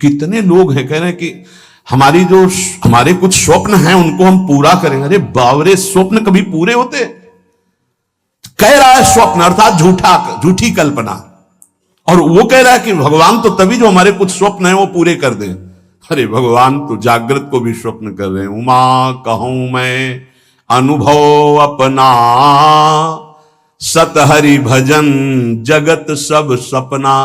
कितने लोग हैं कह रहे हैं कि हमारे कुछ स्वप्न हैं उनको हम पूरा करेंगे। अरे बावरे, स्वप्न कभी पूरे होते? कह रहा है स्वप्न अर्थात झूठी कल्पना, और वो कह रहा है कि भगवान तो तभी जो हमारे कुछ स्वप्न हैं वो पूरे कर दें। अरे भगवान तो जागृत को भी स्वप्न कर रहे हैं। उमा कहूं मैं अनुभव अपना, सत हरि भजन जगत सब सपना।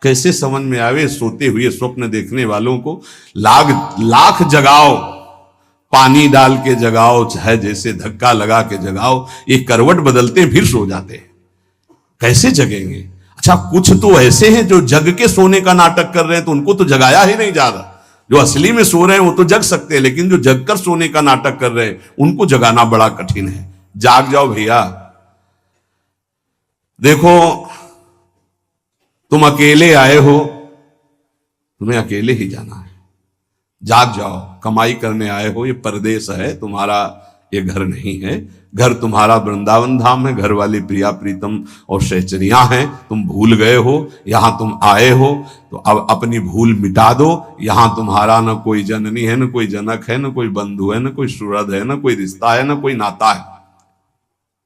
कैसे समझ में आवे सोते हुए स्वप्न देखने वालों को। लाख जगाओ, पानी डाल के जगाओ, चाहे जैसे धक्का लगा के जगाओ, ये करवट बदलते फिर सो जाते हैं। कैसे जगेंगे? अच्छा, कुछ तो ऐसे हैं जो जग के सोने का नाटक कर रहे हैं, तो उनको तो जगाया ही नहीं जा रहा। जो असली में सो रहे हैं वो तो जग सकते हैं, लेकिन जो जग कर सोने का नाटक कर रहे हैं उनको जगाना बड़ा कठिन है। जाग जाओ भैया। देखो, तुम अकेले आए हो, तुम्हें अकेले ही जाना है। जाग जाओ, कमाई करने आए हो, ये परदेश है, तुम्हारा ये घर नहीं है। घर तुम्हारा वृंदावन धाम है, घर वाली प्रिया प्रीतम और सहचरियां हैं। तुम भूल गए हो, यहां तुम आए हो तो अब अपनी भूल मिटा दो। यहां तुम्हारा न कोई जननी है, न कोई जनक है, न कोई बंधु है, न कोई सुहृद है, न कोई रिश्ता है, न कोई नाता है।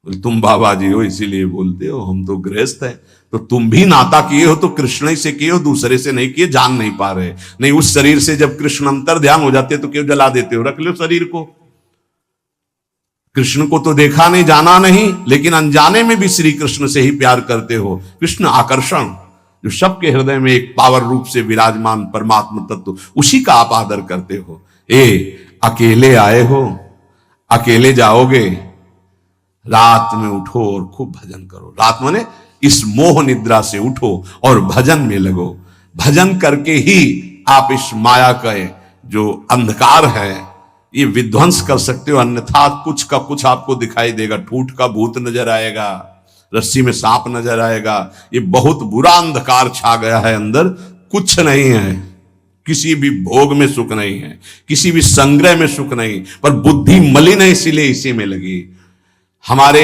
तुम बाबा जी हो इसीलिए बोलते हो, हम तो गृहस्थ हैं। तो तुम भी नाता किए हो तो कृष्ण ही से किए हो, दूसरे से नहीं किए। जान नहीं पा रहे। नहीं, उस शरीर से जब कृष्ण अंतर ध्यान हो जाते तो क्यों जला देते हो? रख लो शरीर को। कृष्ण को तो देखा नहीं, जाना नहीं, लेकिन अनजाने में भी श्री कृष्ण से ही प्यार करते हो। कृष्ण आकर्षण, जो सबके हृदय में एक पावर रूप से विराजमान परमात्मा तत्व, उसी का आप आदर करते हो। अकेले आए हो, अकेले जाओगे। रात में उठो और खूब भजन करो। रात माने इस मोह निद्रा से उठो और भजन में लगो। भजन करके ही आप इस माया का जो अंधकार है ये विध्वंस कर सकते हो। अन्यथा कुछ का कुछ आपको दिखाई देगा। ठूठ का भूत नजर आएगा, रस्सी में सांप नजर आएगा। ये बहुत बुरा अंधकार छा गया है अंदर। कुछ नहीं है, किसी भी भोग में सुख नहीं है, किसी भी संग्रह में सुख नहीं, पर बुद्धि मलिन है, इसीलिए इसी में लगी। हमारे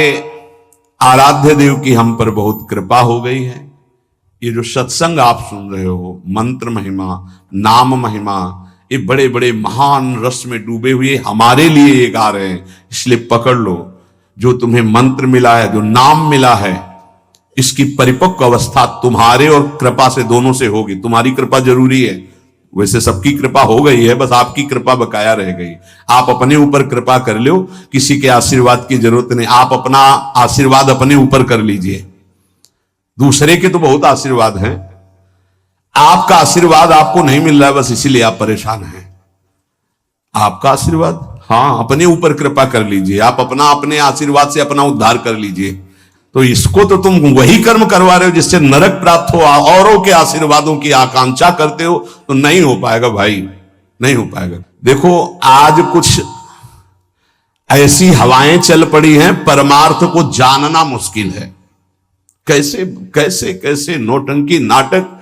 आराध्य देव की हम पर बहुत कृपा हो गई है। ये जो सत्संग आप सुन रहे हो, मंत्र महिमा, नाम महिमा, ये बड़े बड़े महान रस में डूबे हुए हमारे लिए ये गा रहे हैं। इसलिए पकड़ लो, जो तुम्हें मंत्र मिला है, जो नाम मिला है, इसकी परिपक्व अवस्था तुम्हारे और कृपा से दोनों से होगी। तुम्हारी कृपा जरूरी है, वैसे सबकी कृपा हो गई है, बस आपकी कृपा बकाया रह गई। आप अपने ऊपर कृपा कर लो, किसी के आशीर्वाद की जरूरत नहीं। आप अपना आशीर्वाद अपने ऊपर कर लीजिए। दूसरे के तो बहुत आशीर्वाद हैं, आपका आशीर्वाद आपको नहीं मिल रहा है, बस इसीलिए आप परेशान हैं। आपका आशीर्वाद, हाँ, अपने ऊपर कृपा कर लीजिए। आप अपने आशीर्वाद से अपना उद्धार कर लीजिए। तो इसको तो तुम वही कर्म करवा रहे हो जिससे नरक प्राप्त हो। औरों के आशीर्वादों की आकांक्षा करते हो तो नहीं हो पाएगा भाई, नहीं हो पाएगा। देखो, आज कुछ ऐसी हवाएं चल पड़ी हैं, परमार्थ को जानना मुश्किल है। कैसे कैसे कैसे नौटंकी नाटक,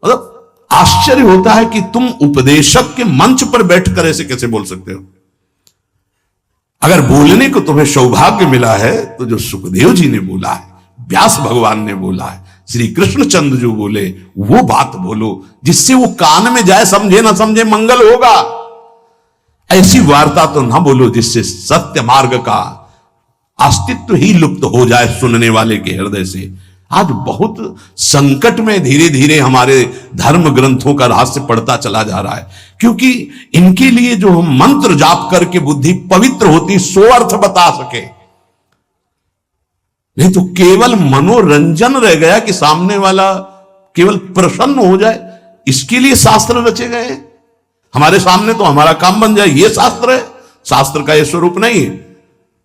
मतलब आश्चर्य होता है कि तुम उपदेशक के मंच पर बैठकर ऐसे कैसे बोल सकते हो। अगर बोलने को तुम्हें सौभाग्य मिला है तो जो सुखदेव जी ने बोला है, व्यास भगवान ने बोला है, श्री कृष्णचंद्र जो बोले, वो बात बोलो जिससे वो कान में जाए, समझे ना समझे मंगल होगा। ऐसी वार्ता तो ना बोलो जिससे सत्य मार्ग का अस्तित्व ही लुप्त हो जाए सुनने वाले के हृदय से। आज बहुत संकट में धीरे धीरे हमारे धर्म ग्रंथों का रहस्य पड़ता चला जा रहा है, क्योंकि इनके लिए जो हम मंत्र जाप करके बुद्धि पवित्र होती, सो अर्थ बता सके। नहीं तो केवल मनोरंजन रह गया कि सामने वाला केवल प्रसन्न हो जाए, इसके लिए शास्त्र रचे गए। हमारे सामने तो हमारा काम बन जाए, ये शास्त्र है। शास्त्र का ये स्वरूप नहीं है।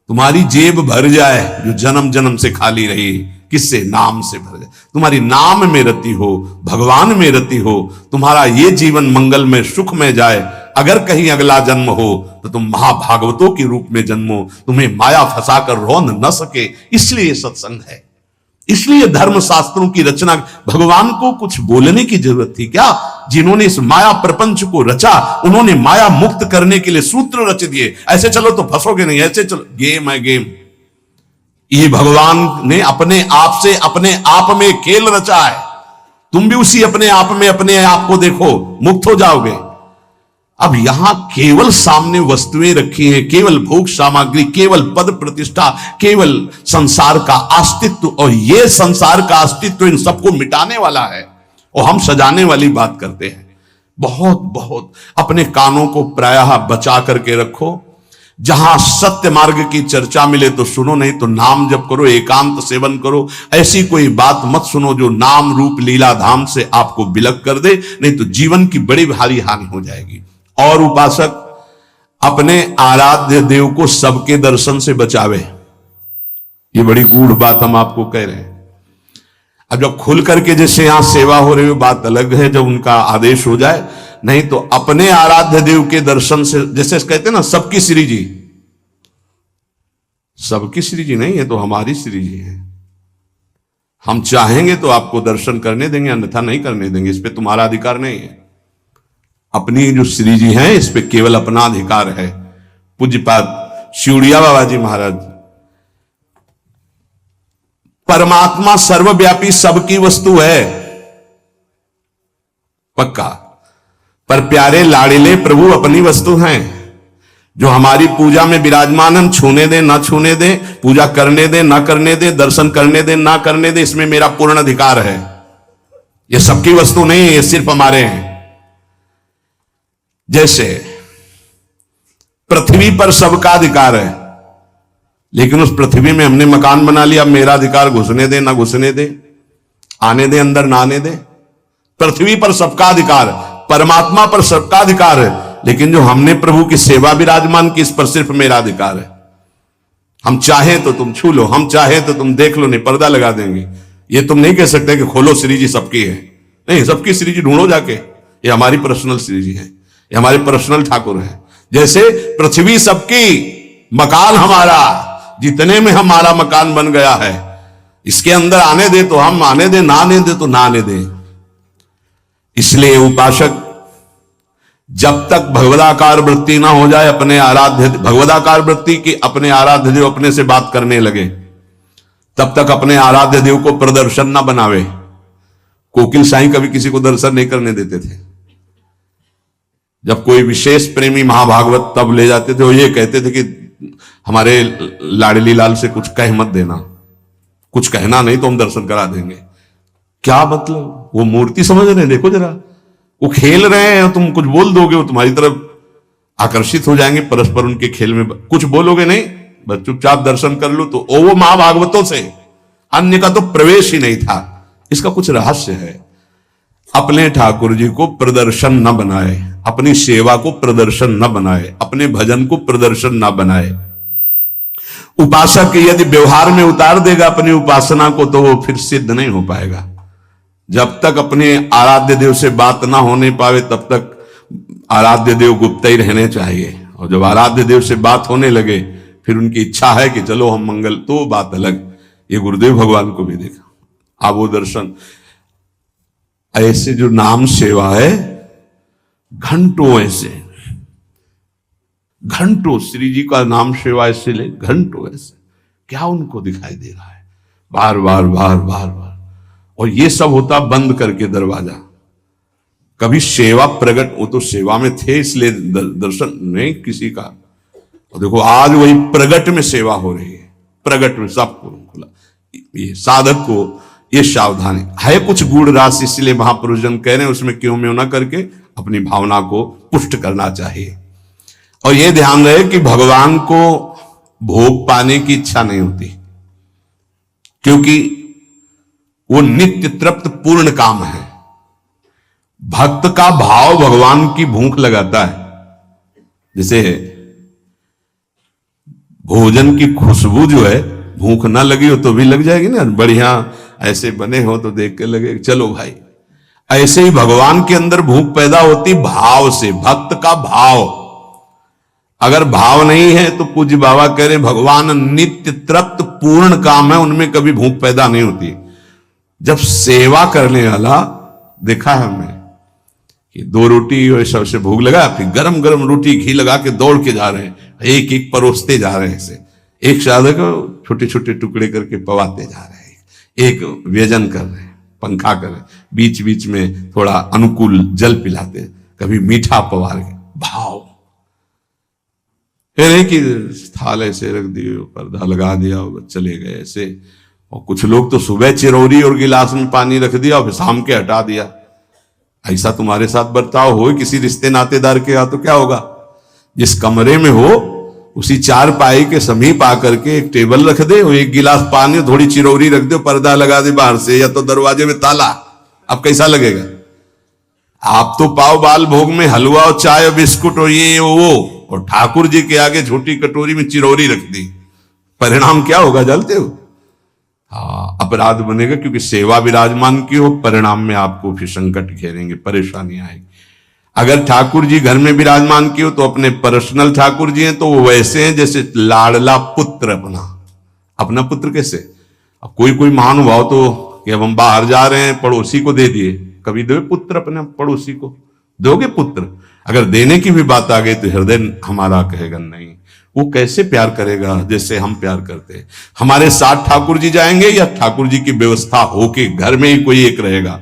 तुम्हारी जेब भर जाए जो जन्म जन्म से खाली रही, किससे? नाम से भर जाए। तुम्हारी नाम में रति हो, भगवान में रति हो, तुम्हारा ये जीवन मंगल में सुख में जाए। अगर कहीं अगला जन्म हो तो तुम महाभागवतों के रूप में जन्मो, तुम्हें माया फंसाकर रोन न सके। इसलिए सत्संग है, इसलिए धर्म शास्त्रों की रचना। भगवान को कुछ बोलने की जरूरत थी क्या? जिन्होंने इस माया प्रपंच को रचा, उन्होंने माया मुक्त करने के लिए सूत्र रच दिए। ऐसे चलो तो फंसोगे नहीं, ऐसे चलो, गेम है गेम। ये भगवान ने अपने आप से अपने आप में खेल रचा है। तुम भी उसी अपने आप में अपने आप को देखो, मुक्त हो जाओगे। अब यहां केवल सामने वस्तुएं रखी हैं, केवल भोग सामग्री, केवल पद प्रतिष्ठा, केवल संसार का अस्तित्व, और ये संसार का अस्तित्व इन सबको मिटाने वाला है और हम सजाने वाली बात करते हैं। बहुत बहुत अपने कानों को प्रायः बचा करके रखो। जहां सत्य मार्ग की चर्चा मिले तो सुनो, नहीं तो नाम जप करो, एकांत सेवन करो। ऐसी कोई बात मत सुनो जो नाम रूप लीला धाम से आपको विलग कर दे, नहीं तो जीवन की बड़ी भारी हानि हो जाएगी। और उपासक अपने आराध्य देव को सबके दर्शन से बचावे, ये बड़ी गूढ़ बात हम आपको कह रहे हैं। अब जब खुल करके जैसे यहां सेवा हो रही हो बात अलग है, जब उनका आदेश हो जाए, नहीं तो अपने आराध्य देव के दर्शन से, जैसे कहते हैं ना सबकी श्री जी, सबकी श्री जी नहीं है तो हमारी श्री जी है। हम चाहेंगे तो आपको दर्शन करने देंगे, अन्यथा नहीं करने देंगे, इस पे तुम्हारा अधिकार नहीं है। अपनी जो श्री जी हैं इस पे केवल अपना अधिकार है। पूज्यपाद शिवड़िया बाबा जी महाराज, परमात्मा सर्वव्यापी सबकी वस्तु है, पक्का, पर प्यारे लाड़िले प्रभु अपनी वस्तु हैं। जो हमारी पूजा में विराजमान, हम छूने दे ना छूने दे, पूजा करने दे ना करने दे, दर्शन करने दे ना करने दे, इसमें मेरा पूर्ण अधिकार है। ये सबकी वस्तु नहीं है, ये सिर्फ हमारे हैं। जैसे पृथ्वी पर सबका अधिकार है, लेकिन उस पृथ्वी में हमने मकान बना लिया, अब मेरा अधिकार घुसने दे ना घुसने दे, आने दे अंदर ना आने दे। पृथ्वी पर सबका अधिकार, परमात्मा पर सबका अधिकार है, लेकिन जो हमने प्रभु की सेवा विराजमान की, इस पर सिर्फ मेरा अधिकार है। हम चाहे तो तुम छू लो, हम चाहे तो तुम देख लो, नहीं पर्दा लगा देंगे। ये तुम नहीं कह सकते कि खोलो श्री जी सबकी है, नहीं, सबकी श्री जी ढूंढो जाके, ये हमारी पर्सनल श्री जी है, ये हमारे पर्सनल ठाकुर है। जैसे पृथ्वी सबकी, मकान हमारा, जितने में हमारा मकान बन गया है, इसके अंदर आने दे तो हम आने दे, ना आने दे तो ना आने दे। इसलिए उपासक जब तक भगवदाकार वृत्ति ना हो जाए, अपने आराध्य भगवदाकार वृत्ति की अपने आराध्य देव अपने से बात करने लगे, तब तक अपने आराध्य देव को प्रदर्शन ना बनावे। कोकिल साईं कभी किसी को दर्शन नहीं करने देते थे। जब कोई विशेष प्रेमी महाभागवत तब ले जाते थे, वो ये कहते थे कि हमारे लाडली लाल से कुछ कह मत देना, कुछ कहना नहीं तो हम दर्शन करा देंगे। क्या मतलब? वो मूर्ति समझ रहे हैं, देखो जरा, वो खेल रहे हैं, तुम कुछ बोल दोगे वो तुम्हारी तरफ आकर्षित हो जाएंगे, परस्पर उनके खेल में कुछ बोलोगे नहीं, बस चुपचाप दर्शन कर लो। तो वो महाभागवतों से अन्य का तो प्रवेश ही नहीं था। इसका कुछ रहस्य है। अपने ठाकुर जी को प्रदर्शन न बनाए, अपनी सेवा को प्रदर्शन न बनाए, अपने भजन को प्रदर्शन न बनाए। उपासक यदि व्यवहार में उतार देगा अपनी उपासना को, तो वो फिर सिद्ध नहीं हो पाएगा। जब तक अपने आराध्य देव से बात ना होने पावे, तब तक आराध्य देव गुप्त ही रहने चाहिए। और जब आराध्य देव से बात होने लगे, फिर उनकी इच्छा है कि चलो हम मंगल, तो बात अलग। ये गुरुदेव भगवान को भी देखा, आवो दर्शन। ऐसे जो नाम सेवा है, घंटों ऐसे, घंटों श्री जी का नाम सेवा ऐसे ले, घंटों ऐसे, क्या उनको दिखाई दे रहा है? बार बार बार बार बार। और ये सब होता बंद करके दरवाजा। कभी सेवा प्रकट, वो तो सेवा में थे इसलिए दर्शन नहीं किसी का। और देखो आज वही प्रगट में सेवा हो रही है, प्रगट में सबको खुला। ये साधक को ये सावधानी है, कुछ गूढ़ राशि, इसलिए महापुरुष जन कह रहे हैं उसमें क्यों में ना करके अपनी भावना को पुष्ट करना चाहिए। और ये ध्यान रहे कि भगवान को भोग पाने की इच्छा नहीं होती, क्योंकि वो नित्य तृप्त पूर्ण काम है। भक्त का भाव भगवान की भूख लगाता है। जैसे भोजन की खुशबू जो है, भूख ना लगी हो तो भी लग जाएगी ना, बढ़िया ऐसे बने हो तो देख के लगे चलो भाई। ऐसे ही भगवान के अंदर भूख पैदा होती भाव से, भक्त का भाव। अगर भाव नहीं है तो पूज्य बाबा कह रहे भगवान नित्य तृप्त पूर्ण काम है, उनमें कभी भूख पैदा नहीं होती। जब सेवा करने वाला देखा है हमने कि 2 रोटी और सबसे भूख लगा, फिर गरम गरम रोटी घी लगा के दौड़ के जा रहे हैं, एक एक परोसते जा रहे हैं। ऐसे एक साधक छोटे छोटे टुकड़े करके पवाते जा रहे हैं, एक व्यजन कर रहे हैं, पंखा कर रहे हैं, बीच बीच में थोड़ा अनुकूल जल पिलाते, कभी मीठा पवार के भाव। फिर एक ही थाल ऐसे रख दिए, पर्दा लगा दिया और चले गए ऐसे। और कुछ लोग तो सुबह चिरौरी और गिलास में पानी रख दिया और फिर शाम के हटा दिया। ऐसा तुम्हारे साथ बर्ताव हो किसी रिश्ते नातेदार के यहाँ तो क्या होगा? जिस कमरे में हो उसी चार पाई के समीप आकर के एक टेबल रख दे और एक गिलास पानी, थोड़ी चिरौरी रख दे, पर्दा लगा दे बाहर से, या तो दरवाजे में ताला। अब कैसा लगेगा? आप तो पाव बाल भोग में हलवा और चाय और बिस्कुट और ये वो, और ठाकुर जी के आगे छोटी कटोरी में चिरौरी रख दी। परिणाम क्या होगा जानते हो? हाँ, अपराध बनेगा, क्योंकि सेवा विराजमान की हो, परिणाम में आपको फिर संकट घेरेंगे, परेशानी आएगी। अगर ठाकुर जी घर में विराजमान की हो तो अपने पर्सनल ठाकुर जी हैं तो वो वैसे हैं जैसे लाडला पुत्र अपना पुत्र। कैसे? अब कोई कोई महानुभाव तो कि अब हम बाहर जा रहे हैं, पड़ोसी को दे दिए। कभी दो पुत्र अपने पड़ोसी को? दोगे पुत्र? अगर देने की भी बात आ गई तो हृदय हमारा कहेगा नहीं। वो कैसे प्यार करेगा जैसे हम प्यार करते हैं? हमारे साथ ठाकुर जी जाएंगे या ठाकुर जी की व्यवस्था होके घर में ही कोई एक रहेगा?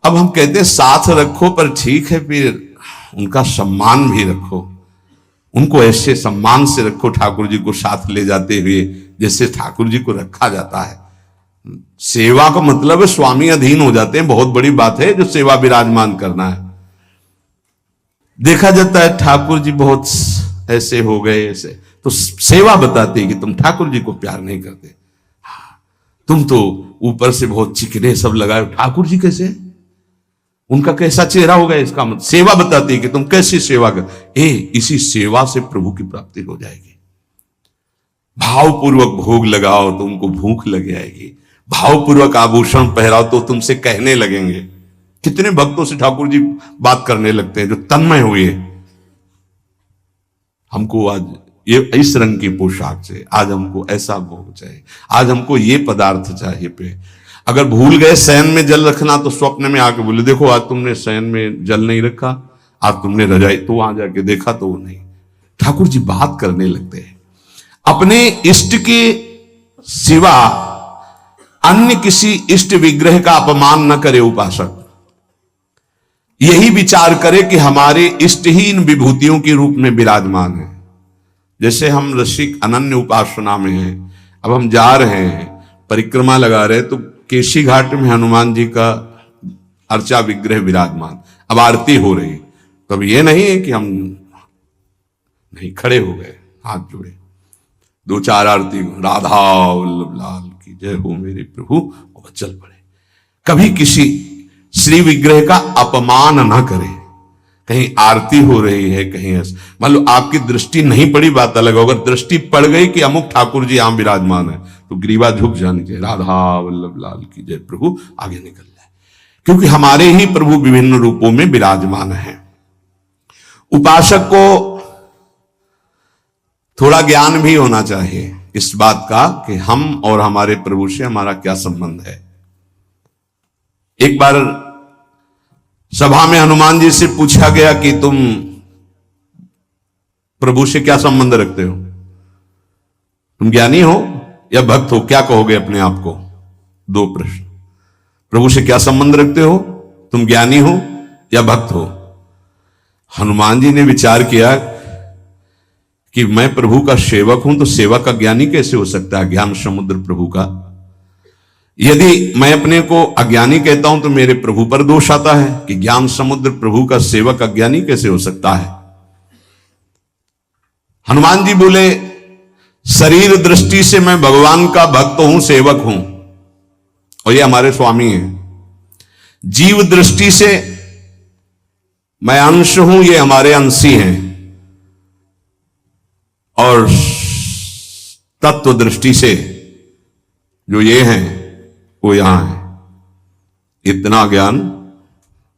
अब हम कहते हैं साथ रखो, पर ठीक है, फिर उनका सम्मान भी रखो, उनको ऐसे सम्मान से रखो ठाकुर जी को साथ ले जाते हुए जैसे ठाकुर जी को रखा जाता है। सेवा का मतलब है स्वामी अधीन हो जाते हैं, बहुत बड़ी बात है जो सेवा विराजमान करना है। देखा जाता है ठाकुर जी बहुत ऐसे हो गए, ऐसे तो सेवा बताती है कि तुम ठाकुर जी को प्यार नहीं करते, तुम तो ऊपर से बहुत चिकने सब लगाए, ठाकुर जी कैसे, उनका कैसा चेहरा होगा? इसका मतलब सेवा बताती है कि तुम कैसी सेवा कर। इसी सेवा से प्रभु की प्राप्ति हो जाएगी। भावपूर्वक भोग लगाओ तो उनको भूख लग जाएगी, भावपूर्वक आभूषण पहराओ तो तुमसे कहने लगेंगे। कितने भक्तों से ठाकुर जी बात करने लगते हैं जो तन्मय हुए, हमको आज ये इस रंग की पोशाक चाहिए, आज हमको ऐसा भोग चाहिए, आज हमको ये पदार्थ चाहिए। पे अगर भूल गए शयन में जल रखना तो स्वप्न में आके बोले देखो आज तुमने शयन में जल नहीं रखा, आज तुमने रजाई, तो वहां जाके देखा तो वो नहीं। ठाकुर जी बात करने लगते हैं। अपने इष्ट के सिवा अन्य किसी इष्ट विग्रह का अपमान न करे उपासक। यही विचार करे कि हमारे इष्ट ही इन विभूतियों के रूप में विराजमान है। जैसे हम रसिक अनन्य उपासना में हैं, अब हम जा रहे हैं, परिक्रमा लगा रहे हैं, तो केशी घाट में हनुमान जी का अर्चा विग्रह विराजमान, अब आरती हो रही, तो अब ये नहीं है कि हम नहीं खड़े हो गए, हाथ जोड़े, दो चार आरती, राधा वल्लभ लाल की जय हो मेरे प्रभु, और चल पड़े। कभी किसी श्री विग्रह का अपमान ना करे। कहीं आरती हो रही है, कहीं ऐसा, मान लो आपकी दृष्टि नहीं पड़ी, बात अलग, अगर दृष्टि पड़ गई कि अमुक ठाकुर जी यहां विराजमान है तो ग्रीवा झुक जानी चाहिए, राधा वल्लभ लाल की जय, प्रभु आगे निकल जाए, क्योंकि हमारे ही प्रभु विभिन्न रूपों में विराजमान है। उपासक को थोड़ा ज्ञान भी होना चाहिए इस बात का कि हम और हमारे प्रभु से हमारा क्या संबंध है। एक बार सभा में हनुमान जी से पूछा गया कि तुम प्रभु से क्या संबंध रखते हो, तुम ज्ञानी हो या भक्त हो, क्या कहोगे अपने आप को? दो प्रश्न। प्रभु से क्या संबंध रखते हो, तुम ज्ञानी हो या भक्त हो? हनुमान जी ने विचार किया कि मैं प्रभु का सेवक हूं, तो सेवक का ज्ञानी कैसे हो सकता है? ज्ञान समुद्र प्रभु का। यदि मैं अपने को अज्ञानी कहता हूं तो मेरे प्रभु पर दोष आता है कि ज्ञान समुद्र प्रभु का सेवक अज्ञानी कैसे हो सकता है। हनुमान जी बोले शरीर दृष्टि से मैं भगवान का भक्त हूं, सेवक हूं, और ये हमारे स्वामी हैं। जीव दृष्टि से मैं अंश हूं, ये हमारे अंशी हैं, और तत्व दृष्टि से जो ये हैं वो यहां है। इतना ज्ञान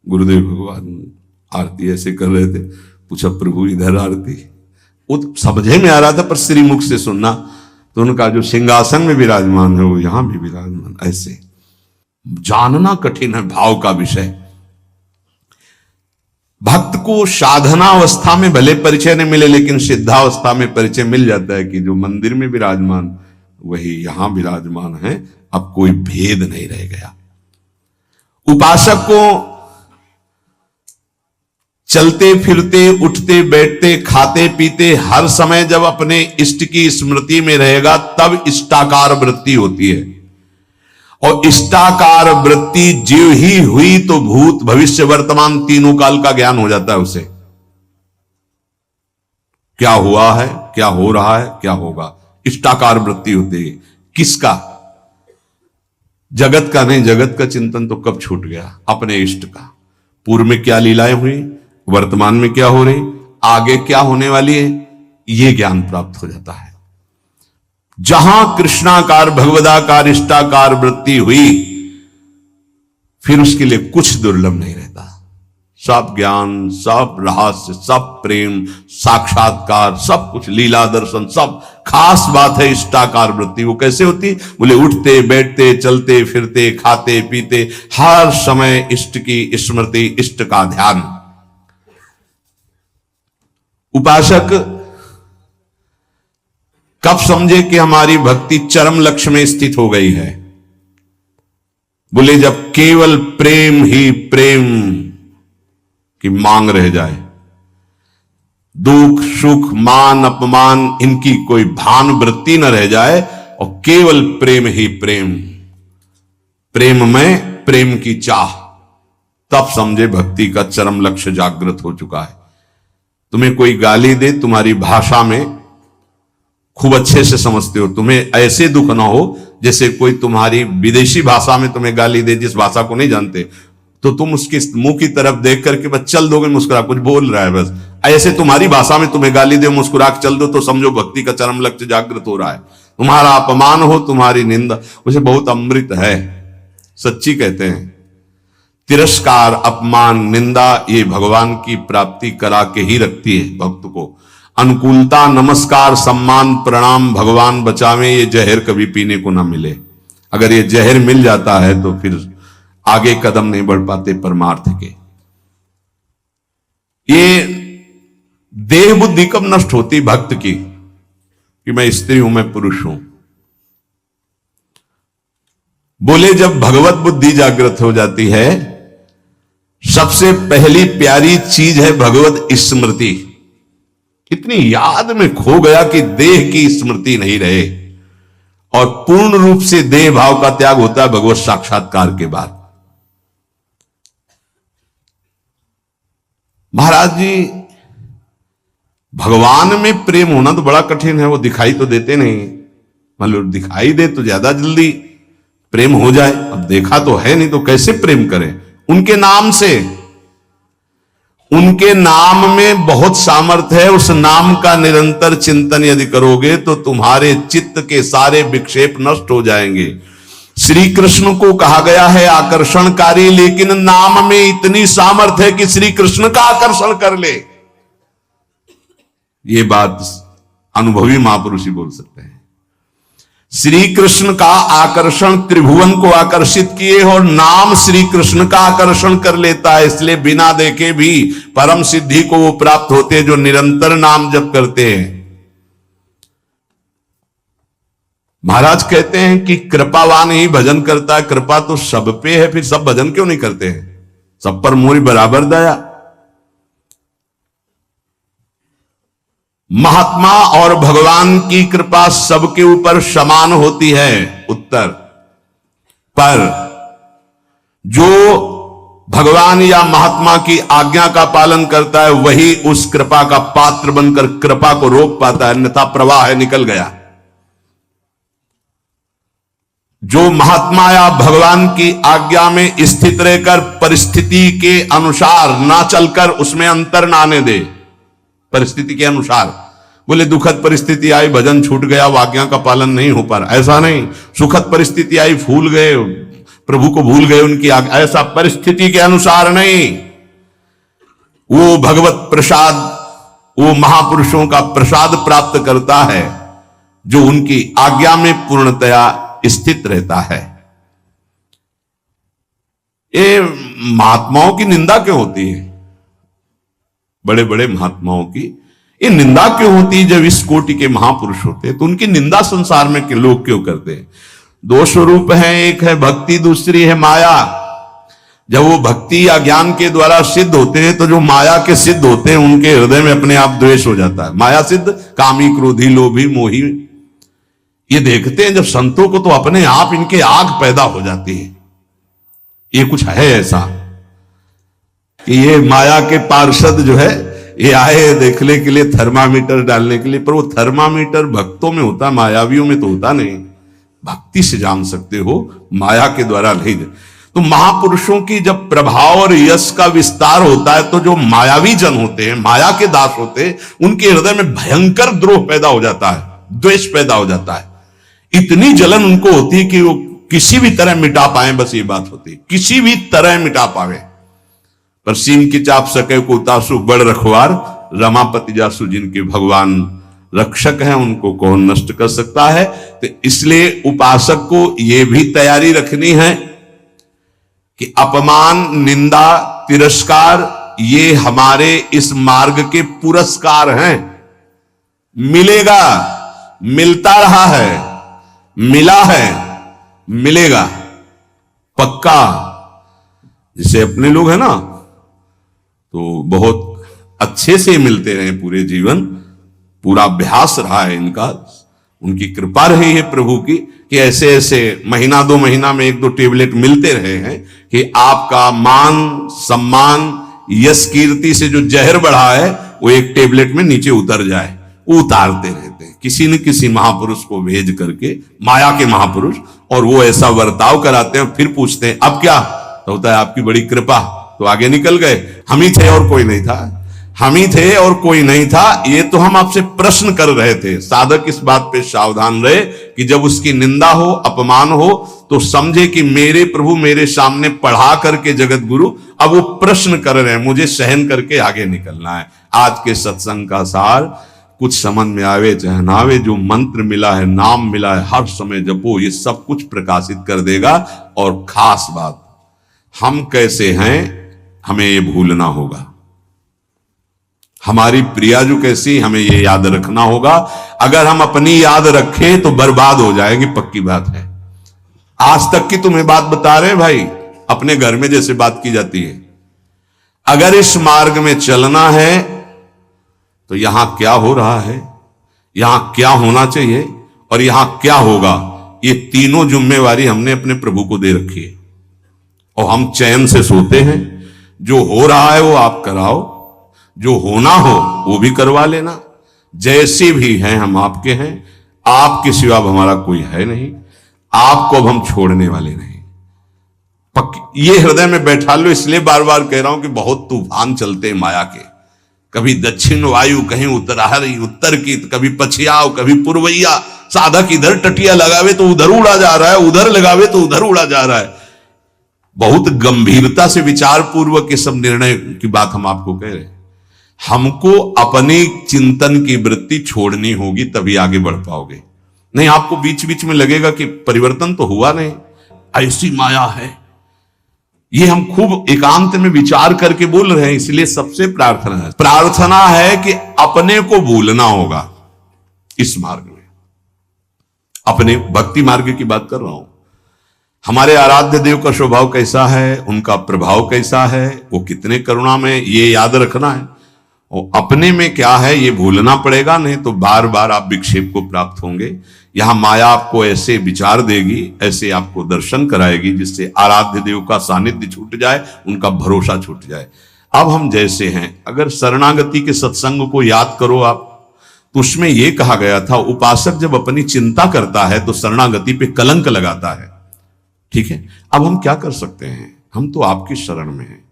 गुरुदेव भगवान आरती ऐसे कर रहे थे, पूछा प्रभु इधर आरती, वो तो समझे में आ रहा था पर श्रीमुख से सुनना, तो उनका जो सिंहासन में विराजमान है वो यहां भी विराजमान, ऐसे जानना कठिन है भाव का विषय। भक्त को साधनावस्था में भले परिचय नहीं मिले, लेकिन सिद्धावस्था में परिचय मिल जाता है कि जो मंदिर में विराजमान वही यहां विराजमान है, अब कोई भेद नहीं रह गया। उपासक को चलते फिरते उठते बैठते खाते पीते हर समय जब अपने इष्ट की स्मृति में रहेगा तब इष्टाकार वृत्ति होती है। और इष्टाकार वृत्ति जीव ही हुई तो भूत भविष्य वर्तमान तीनों काल का ज्ञान हो जाता है उसे। क्या हुआ है, क्या हो रहा है, क्या होगा, इष्टाकार वृत्ति होती है। किसका? जगत का नहीं, जगत का चिंतन तो कब छूट गया, अपने इष्ट का। पूर्व में क्या लीलाएं हुई, वर्तमान में क्या हो रही, आगे क्या होने वाली है, यह ज्ञान प्राप्त हो जाता है। जहां कृष्णाकार भगवदाकार इष्टाकार वृत्ति हुई फिर उसके लिए कुछ दुर्लभ नहीं रहता। सब ज्ञान, सब रहस्य, सब प्रेम, साक्षात्कार, सब कुछ लीला दर्शन, सब। खास बात है इष्टाकार वृत्ति। वो कैसे होती? बोले उठते बैठते चलते फिरते खाते पीते हर समय इष्ट की स्मृति, इष्ट का ध्यान। उपासक कब समझे कि हमारी भक्ति चरम लक्ष्य में स्थित हो गई है? बोले जब केवल प्रेम ही प्रेम की मांग रह जाए, दुख सुख मान अपमान इनकी कोई भान वृत्ति न रह जाए और केवल प्रेम ही प्रेम, प्रेम में प्रेम की चाह, तब समझे भक्ति का चरम लक्ष्य जागृत हो चुका है। तुम्हें कोई गाली दे, तुम्हारी भाषा में खूब अच्छे से समझते हो, तुम्हें ऐसे दुख ना हो जैसे कोई तुम्हारी विदेशी भाषा में तुम्हें गाली दे, जिस भाषा को नहीं जानते, तो तुम उसके मुंह की तरफ देख करके बस चल दोगे, मुस्कुरा, कुछ बोल रहा है बस, ऐसे तुम्हारी भाषा में तुम्हें गाली दे, मुस्कुरा के चल दो, तो समझो भक्ति का चरम लक्ष्य जागृत हो रहा है। तुम्हारा अपमान हो, तुम्हारी निंदा, उसे बहुत अमृत है। सच्ची कहते हैं, तिरस्कार अपमान निंदा ये भगवान की प्राप्ति करा के ही रखती है भक्त को। अनुकूलता नमस्कार सम्मान प्रणाम भगवान बचावे, ये जहर कभी पीने को ना मिले। अगर ये जहर मिल जाता है तो फिर आगे कदम नहीं बढ़ पाते परमार्थ के। ये देह बुद्धि कब नष्ट होती भक्त की कि मैं स्त्री हूं, मैं पुरुष हूं? बोले जब भगवत बुद्धि जागृत हो जाती है, सबसे पहली प्यारी चीज है भगवत स्मृति। इतनी याद में खो गया कि देह की स्मृति नहीं रहे, और पूर्ण रूप से देह भाव का त्याग होता है भगवत साक्षात्कार के बाद। महाराज जी, भगवान में प्रेम होना तो बड़ा कठिन है, वो दिखाई तो देते नहीं। मतलब दिखाई दे तो ज्यादा जल्दी प्रेम हो जाए, अब देखा तो है नहीं तो कैसे प्रेम करें? उनके नाम से, उनके नाम में बहुत सामर्थ्य है। उस नाम का निरंतर चिंतन यदि करोगे तो तुम्हारे चित्त के सारे विक्षेप नष्ट हो जाएंगे। श्री कृष्ण को कहा गया है आकर्षणकारी, लेकिन नाम में इतनी सामर्थ्य है कि श्री कृष्ण का आकर्षण कर ले। ये बात अनुभवी महापुरुष ही बोल सकते हैं। श्री कृष्ण का आकर्षण त्रिभुवन को आकर्षित किए और नाम श्री कृष्ण का आकर्षण कर लेता है। इसलिए बिना देखे भी परम सिद्धि को वो प्राप्त होते हैं जो निरंतर नाम जप करते हैं। महाराज कहते हैं कि कृपावान ही भजन करता है। कृपा तो सब पे है, फिर सब भजन क्यों नहीं करते हैं? सब पर मोरी बराबर दया। महात्मा और भगवान की कृपा सबके ऊपर समान होती है। उत्तर, पर जो भगवान या महात्मा की आज्ञा का पालन करता है वही उस कृपा का पात्र बनकर कृपा को रोक पाता है, अन्यथा प्रवाह है निकल गया। जो महात्मा या भगवान की आज्ञा में स्थित रहकर परिस्थिति के अनुसार ना चलकर उसमें अंतर ना आने दे, परिस्थिति के अनुसार, बोले दुखद परिस्थिति आई भजन छूट गया, आज्ञा का पालन नहीं हो पा रहा, ऐसा नहीं। सुखद परिस्थिति आई भूल गए, प्रभु को भूल गए उनकी आज्ञा, ऐसा परिस्थिति के अनुसार नहीं। वो भगवत प्रसाद, वो महापुरुषों का प्रसाद प्राप्त करता है जो उनकी आज्ञा में पूर्णतया स्थित रहता है। ये महात्माओं की निंदा क्यों होती है? बड़े बड़े महात्माओं की ये निंदा क्यों होती है? जब इस कोटि के महापुरुष होते हैं तो उनकी निंदा संसार में के लोग क्यों करते हैं? दो स्वरूप हैं, एक है भक्ति, दूसरी है माया। जब वो भक्ति या ज्ञान के द्वारा सिद्ध होते हैं तो जो माया के सिद्ध होते हैं उनके हृदय में अपने आप द्वेष हो जाता है। माया सिद्ध कामी, क्रोधी, लोभी, मोही, ये देखते हैं जब संतों को तो अपने आप इनके आग पैदा हो जाती है। ये कुछ है ऐसा कि ये माया के पार्षद जो है ये आए देखने के लिए, थर्मामीटर डालने के लिए, पर वो थर्मामीटर भक्तों में होता, मायावियों में तो होता नहीं। भक्ति से जान सकते हो, माया के द्वारा नहीं। तो महापुरुषों की जब प्रभाव और यश का विस्तार होता है तो जो मायावी जन होते हैं, माया के दास होते हैं, उनके हृदय में भयंकर द्रोह पैदा हो जाता है, द्वेष पैदा हो जाता है। इतनी जलन उनको होती है कि वो किसी भी तरह मिटा पाए, बस ये बात होती है, किसी भी तरह मिटा पावे। पर सीन की चाप सके को उतासु बड़ रखवार, रमापति जासु जिनके भगवान रक्षक हैं, उनको कौन नष्ट कर सकता है। तो इसलिए उपासक को यह भी तैयारी रखनी है कि अपमान, निंदा, तिरस्कार ये हमारे इस मार्ग के पुरस्कार हैं। मिलेगा, मिलता रहा है, मिला है, मिलेगा पक्का। जैसे अपने लोग हैं ना, तो बहुत अच्छे से मिलते रहे पूरे जीवन, पूरा अभ्यास रहा है इनका, उनकी कृपा रही है प्रभु की कि ऐसे ऐसे महीना 2 महीना में 1-2 टेबलेट मिलते रहे हैं कि आपका मान, सम्मान, यश, कीर्ति से जो जहर बढ़ा है वो एक टेबलेट में नीचे उतर जाए। उतारते रहते हैं किसी न किसी महापुरुष को भेज करके, माया के महापुरुष, और वो ऐसा बर्ताव कराते हैं। फिर पूछते हैं अब क्या, तो होता है आपकी बड़ी कृपा, तो आगे निकल गए, हम ही थे और कोई नहीं था, हम ही थे और कोई नहीं था। ये तो हम आपसे प्रश्न कर रहे थे। साधक इस बात पे सावधान रहे कि जब उसकी निंदा हो, अपमान हो, तो समझे कि मेरे प्रभु मेरे सामने पढ़ा करके जगत गुरु अब वो प्रश्न कर रहे हैं, मुझे सहन करके आगे निकलना है। आज के सत्संग का सार, कुछ समझ में आवे चाहे ना आवे, जो मंत्र मिला है, नाम मिला है, हर समय जपो, ये सब कुछ प्रकाशित कर देगा। और खास बात, हम कैसे हैं हमें ये भूलना होगा, हमारी प्रियाजू कैसी हमें ये याद रखना होगा। अगर हम अपनी याद रखें तो बर्बाद हो जाएगी, पक्की बात है। आज तक की तुम्हें बात बता रहे भाई, अपने घर में जैसे बात की जाती है। अगर इस मार्ग में चलना है तो यहां क्या हो रहा है, यहां क्या होना चाहिए और यहां क्या होगा, ये तीनों जिम्मेवारी हमने अपने प्रभु को दे रखी है। और हम चैन से सोते हैं। जो हो रहा है वो आप कराओ, जो होना हो वो भी करवा लेना। जैसे भी हैं हम आपके हैं, आपके सिवा अब हमारा कोई है नहीं, आपको अब हम छोड़ने वाले नहीं। ये हृदय में बैठा लो। इसलिए बार बार कह रहा हूं कि बहुत तूफान चलते हैं माया के, कभी दक्षिण वायु, कहीं उत्तर की, कभी पछियाव, कभी पूर्वैया। साधक इधर टटिया लगावे तो उधर उड़ा जा रहा है, उधर लगावे तो उधर उड़ा जा रहा है। बहुत गंभीरता से विचार पूर्वक ये सब निर्णय की बात हम आपको कह रहे हैं। हमको अपने चिंतन की वृत्ति छोड़नी होगी, तभी आगे बढ़ पाओगे। नहीं, आपको बीच बीच में लगेगा कि परिवर्तन तो हुआ नहीं, ऐसी माया है। ये हम खूब एकांत में विचार करके बोल रहे हैं। इसलिए सबसे प्रार्थना है कि अपने को भूलना होगा इस मार्ग में। अपने भक्ति मार्ग की बात कर रहा हूं। हमारे आराध्य देव का स्वभाव कैसा है, उनका प्रभाव कैसा है, वो कितने करुणा में, ये याद रखना है। और अपने में क्या है ये भूलना पड़ेगा, नहीं तो बार बार आप विक्षेप को प्राप्त होंगे। यहां माया आपको ऐसे विचार देगी, ऐसे आपको दर्शन कराएगी, जिससे आराध्य देव का सानिध्य छूट जाए, उनका भरोसा छूट जाए। अब हम जैसे हैं, अगर शरणागति के सत्संग को याद करो आप, तो उसमें यह कहा गया था, उपासक जब अपनी चिंता करता है तो शरणागति पे कलंक लगाता है। ठीक है, अब हम क्या कर सकते हैं, हम तो आपकी शरण में हैं।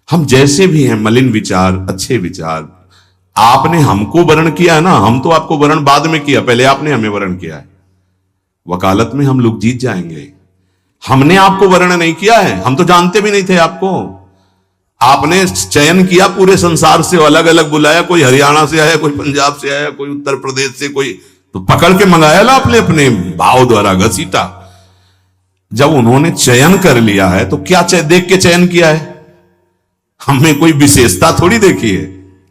हम जैसे भी हैं, मलिन विचार, अच्छे विचार, आपने हमको वर्ण किया है ना, हम तो आपको वर्ण बाद में किया, पहले आपने हमें वर्ण किया है। वकालत में हम लोग जीत जाएंगे। हमने आपको वर्ण नहीं किया है, हम तो जानते भी नहीं थे आपको। आपने चयन किया पूरे संसार से, अलग अलग बुलाया, कोई हरियाणा से आया, कोई पंजाब से आया, कोई उत्तर प्रदेश से, कोई तो पकड़ के मंगाया ला अपने अपने भाव द्वारा घसीटा। जब उन्होंने चयन कर लिया है तो क्या देख के चयन किया है? हमें कोई विशेषता थोड़ी देखी है,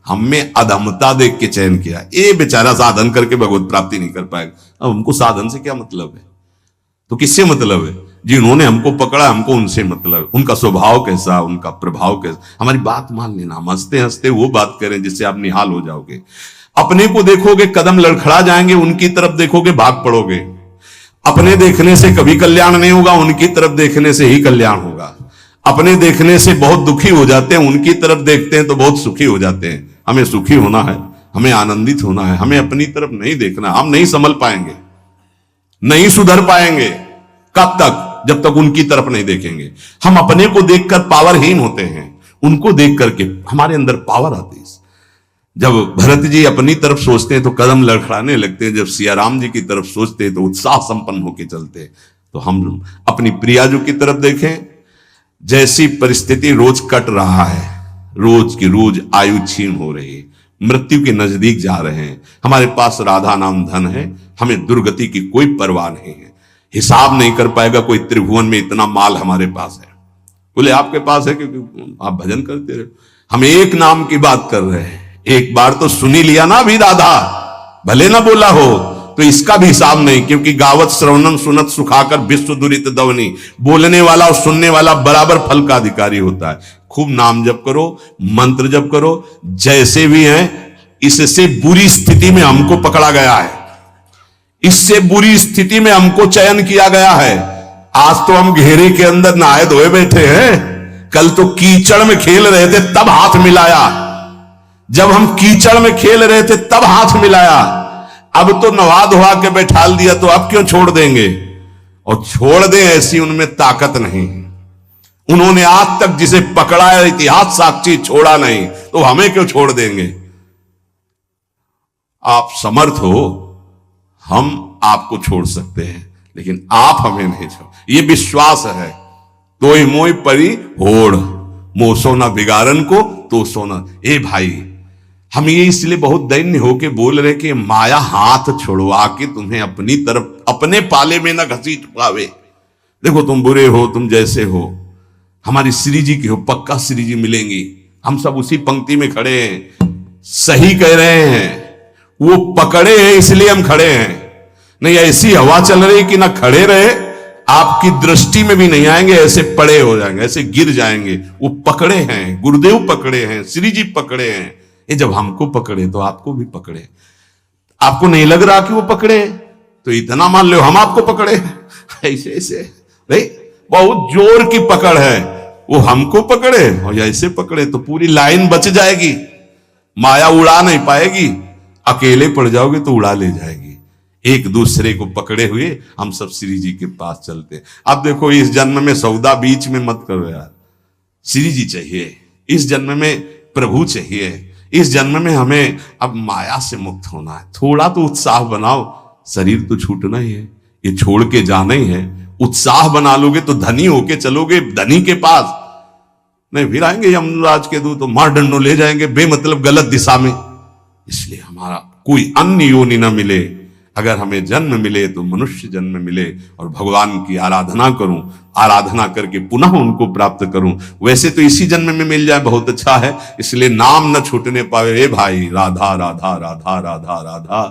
हमें अधमता देख के चयन किया। ये बेचारा साधन करके भगवत प्राप्ति नहीं कर पाएगा। अब हमको साधन से क्या मतलब है? तो किससे मतलब है? जिन्होंने हमको पकड़ा, हमको उनसे मतलब, उनका स्वभाव कैसा, उनका प्रभाव कैसा, हमारी बात मान लेना। हम हंसते हंसते वो बात करें जिससे आप निहाल हो जाओगे। अपने को देखोगे कदम लड़खड़ा जाएंगे, उनकी तरफ देखोगे भाग पड़ोगे। अपने देखने से कभी कल्याण नहीं होगा, उनकी तरफ देखने से ही कल्याण होगा। अपने देखने से बहुत दुखी हो जाते हैं, उनकी तरफ देखते हैं तो बहुत सुखी हो जाते हैं। हमें सुखी होना है, हमें आनंदित होना है, हमें अपनी तरफ नहीं देखना। हम नहीं संभल पाएंगे, नहीं सुधर पाएंगे। कब तक? जब तक उनकी तरफ नहीं देखेंगे। हम अपने को देखकर पावरहीन होते हैं, उनको देख करके हमारे अंदर पावर आती है। जब भरत जी अपनी तरफ सोचते हैं तो कदम लड़खड़ाने लगते हैं, जब सियाराम जी की तरफ सोचते हैं तो उत्साह संपन्न होकर चलते हैं। तो हम अपनी प्रियाजू की तरफ देखें। जैसी परिस्थिति रोज कट रहा है, रोज की रोज आयु क्षीण हो रही है, मृत्यु के नजदीक जा रहे हैं, हमारे पास राधा नाम धन है, हमें दुर्गति की कोई परवाह नहीं है। हिसाब नहीं कर पाएगा कोई त्रिभुवन में इतना माल हमारे पास है। बोले आपके पास है क्योंकि आप भजन करते रहे। हम एक नाम की बात कर रहे हैं, एक बार तो सुनी लिया ना भी राधा, भले ना बोला हो तो इसका भी हिसाब नहीं, क्योंकि गावत श्रवणम सुनत सुखाकर विश्व दुरित दवनी, बोलने वाला और सुनने वाला बराबर फल का अधिकारी होता है। खूब नाम जप करो, मंत्र जप करो, जैसे भी हैं। इससे बुरी स्थिति में हमको पकड़ा गया है, इससे बुरी स्थिति में हमको चयन किया गया है। आज तो हम घेरे के अंदर नहाए धोए बैठे हैं, कल तो कीचड़ में खेल रहे थे तब हाथ मिलाया। जब हम कीचड़ में खेल रहे थे तब हाथ मिलाया, अब तो नवा धोआ के बैठाल दिया तो अब क्यों छोड़ देंगे? और छोड़ दें ऐसी उनमें ताकत नहीं। उन्होंने आज तक जिसे पकड़ा है इतिहास साक्षी छोड़ा नहीं, तो हमें क्यों छोड़ देंगे? आप समर्थ हो, हम आपको छोड़ सकते हैं, लेकिन आप हमें नहीं छोड़। ये विश्वास है। तो मोई परी होड़, मो सोना बिगाड़न को तो सोना। ए भाई, हम ये इसलिए बहुत दैन्य होके बोल रहे कि माया हाथ छुड़वा के तुम्हें अपनी तरफ, अपने पाले में ना घसीट पावे। देखो तुम बुरे हो, तुम जैसे हो, हमारी श्री जी की हो, पक्का श्री जी मिलेंगी। हम सब उसी पंक्ति में खड़े हैं। सही कह रहे हैं, वो पकड़े हैं इसलिए हम खड़े हैं। नहीं ऐसी हवा चल रही कि ना खड़े रहे, आपकी दृष्टि में भी नहीं आएंगे, ऐसे पड़े हो जाएंगे, ऐसे गिर जाएंगे। वो पकड़े हैं, गुरुदेव पकड़े हैं, श्री जी पकड़े हैं। ये जब हमको पकड़े तो आपको भी पकड़े। आपको नहीं लग रहा कि वो पकड़े, तो इतना मान लो हम आपको पकड़े। ऐसे ऐसे नहीं, बहुत जोर की पकड़ है। वो हमको पकड़े और ऐसे पकड़े तो पूरी लाइन बच जाएगी, माया उड़ा नहीं पाएगी। अकेले पड़ जाओगे तो उड़ा ले जाएगी। एक दूसरे को पकड़े हुए हम सब श्री जी के पास चलते। अब देखो, इस जन्म में सौदा बीच में मत करो यार। श्री जी चाहिए, इस जन्म में प्रभु चाहिए, इस जन्म में हमें अब माया से मुक्त होना है। थोड़ा तो उत्साह बनाओ, शरीर तो छूटना ही है, ये छोड़ के जाना ही है। उत्साह बना लोगे तो धनी होके चलोगे धनी के पास, नहीं फिर आएंगे यमराज के दूत तो मार डंडो ले जाएंगे बेमतलब गलत दिशा में। इसलिए हमारा कोई अन्य योनि न मिले, अगर हमें जन्म मिले तो मनुष्य जन्म मिले और भगवान की आराधना करूं, आराधना करके पुनः उनको प्राप्त करूं। वैसे तो इसी जन्म में मिल जाए बहुत अच्छा है, इसलिए नाम न छूटने पावे। हे भाई, राधा राधा राधा राधा राधा,